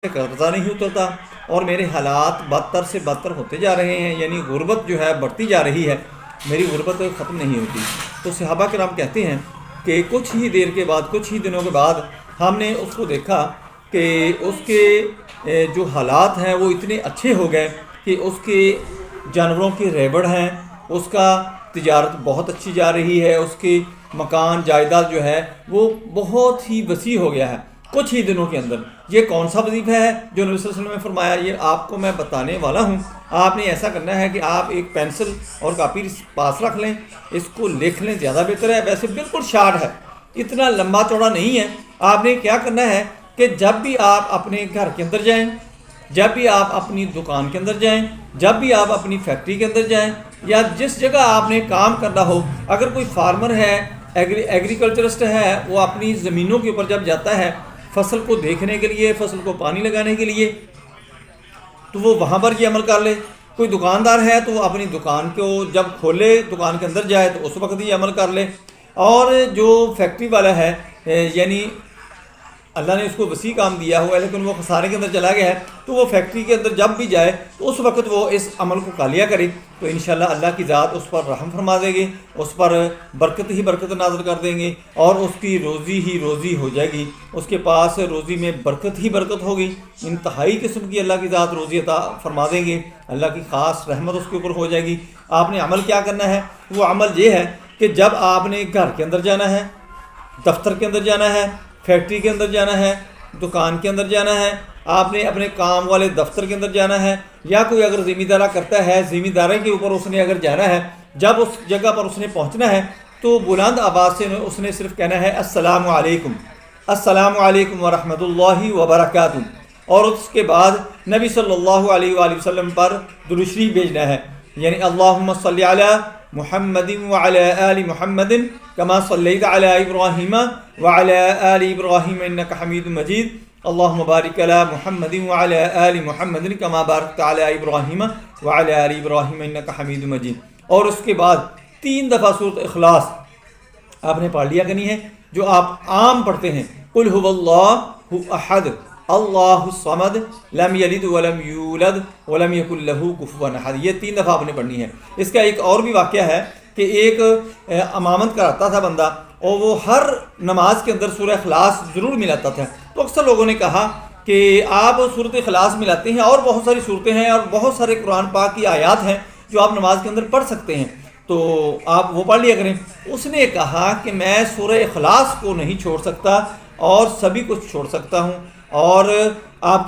سے قرضہ نہیں اترتا اور میرے حالات بدتر سے بدتر ہوتے جا رہے ہیں، یعنی غربت جو ہے بڑھتی جا رہی ہے، میری غربت ختم نہیں ہوتی۔ تو صحابہ کرام کہتے ہیں کہ کچھ ہی دیر کے بعد، کچھ ہی دنوں کے بعد ہم نے اس کو دیکھا کہ اس کے جو حالات ہیں وہ اتنے اچھے ہو گئے کہ اس کے جانوروں کی ریبڑ ہیں، اس کا تجارت بہت اچھی جا رہی ہے، اس کی مکان جائیداد جو ہے وہ بہت ہی وسیع ہو گیا ہے کچھ ہی دنوں کے اندر۔ یہ کون سا وظیفہ ہے جو نبی صلی اللہ علیہ وسلم نے فرمایا؟ یہ آپ کو میں بتانے والا ہوں۔ آپ نے ایسا کرنا ہے کہ آپ ایک پینسل اور کاپی پاس رکھ لیں، اس کو لکھ لیں، زیادہ بہتر ہے۔ ویسے بالکل شارٹ ہے، اتنا لمبا چوڑا نہیں ہے۔ آپ نے کیا کرنا ہے کہ جب بھی آپ اپنے گھر کے اندر جائیں، جب بھی آپ اپنی دکان کے اندر جائیں، جب بھی آپ اپنی فیکٹری کے اندر جائیں، یا جس جگہ آپ نے کام کرنا ہو، اگر کوئی فارمر ہے، ایگریکلچرسٹ ہے، وہ اپنی زمینوں کے اوپر جب جاتا ہے فصل کو دیکھنے کے لیے، فصل کو پانی لگانے کے لیے، تو وہ وہاں پر یہ عمل کر لے۔ کوئی دکاندار ہے تو وہ اپنی دکان کو جب کھولے، دکان کے اندر جائے تو اس وقت یہ عمل کر لے۔ اور جو فیکٹری والا ہے، یعنی اللہ نے اس کو وسیع کام دیا ہوا ہے لیکن وہ خسارے کے اندر چلا گیا ہے، تو وہ فیکٹری کے اندر جب بھی جائے تو اس وقت وہ اس عمل کو کالیا کرے، تو انشاءاللہ اللہ کی ذات اس پر رحم فرما دے گی، اس پر برکت ہی برکت نازل کر دیں گے، اور اس کی روزی ہی روزی ہو جائے گی، اس کے پاس روزی میں برکت ہی برکت ہوگی، انتہائی قسم کی اللہ کی ذات روزی عطا فرما دیں گے، اللہ کی خاص رحمت اس کے اوپر ہو جائے گی۔ آپ نے عمل کیا کرنا ہے؟ وہ عمل یہ ہے کہ جب آپ نے گھر کے اندر جانا ہے، دفتر کے اندر جانا ہے، فیکٹری کے اندر جانا ہے، دکان کے اندر جانا ہے، آپ نے اپنے کام والے دفتر کے اندر جانا ہے، یا کوئی اگر ذمہ دارہ کرتا ہے، ذمہ دارے کے اوپر اس نے اگر جانا ہے، جب اس جگہ پر اس نے پہنچنا ہے تو بلند آواز سے اس نے صرف کہنا ہے السلام علیکم، السلام علیکم ورحمۃ اللہ وبرکاتہ، اور اس کے بعد نبی صلی اللہ علیہ وآلہ وسلم پر درود شریف بھیجنا ہے، یعنی اللہم صلی علی محمد وعلی آل محمد کما صلیت علی ابراہیم وعلی آل ابراہیم انک حمید مجید، اللہم بارک علی محمد وعلی آل محمد کما بارکت علی ابراہیم وعلی آل ابراہیم انک حمید مجید۔ اور اس کے بعد 3 دفعہ سورۃ اخلاص آپ نے پڑھ لیا کرنی ہے، جو آپ عام پڑھتے ہیں، قل هو اللہ احد اللہ الصمد لم یلد ولم یولد ولم یکن لہ کفوا احد، یہ 3 دفعہ آپ نے پڑھنی ہے۔ اس کا ایک اور بھی واقعہ ہے کہ ایک امامت کراتا تھا بندہ، اور وہ ہر نماز کے اندر سورہ اخلاص ضرور ملاتا تھا، تو اکثر لوگوں نے کہا کہ آپ سورۃ اخلاص ملاتے ہیں، اور بہت ساری صورتیں ہیں اور بہت سارے قرآن پاک کی آیات ہیں جو آپ نماز کے اندر پڑھ سکتے ہیں، تو آپ وہ پڑھ لیا کریں۔ اس نے کہا کہ میں سورہ اخلاص کو نہیں چھوڑ سکتا اور سبھی کچھ چھوڑ سکتا ہوں، اور آپ کی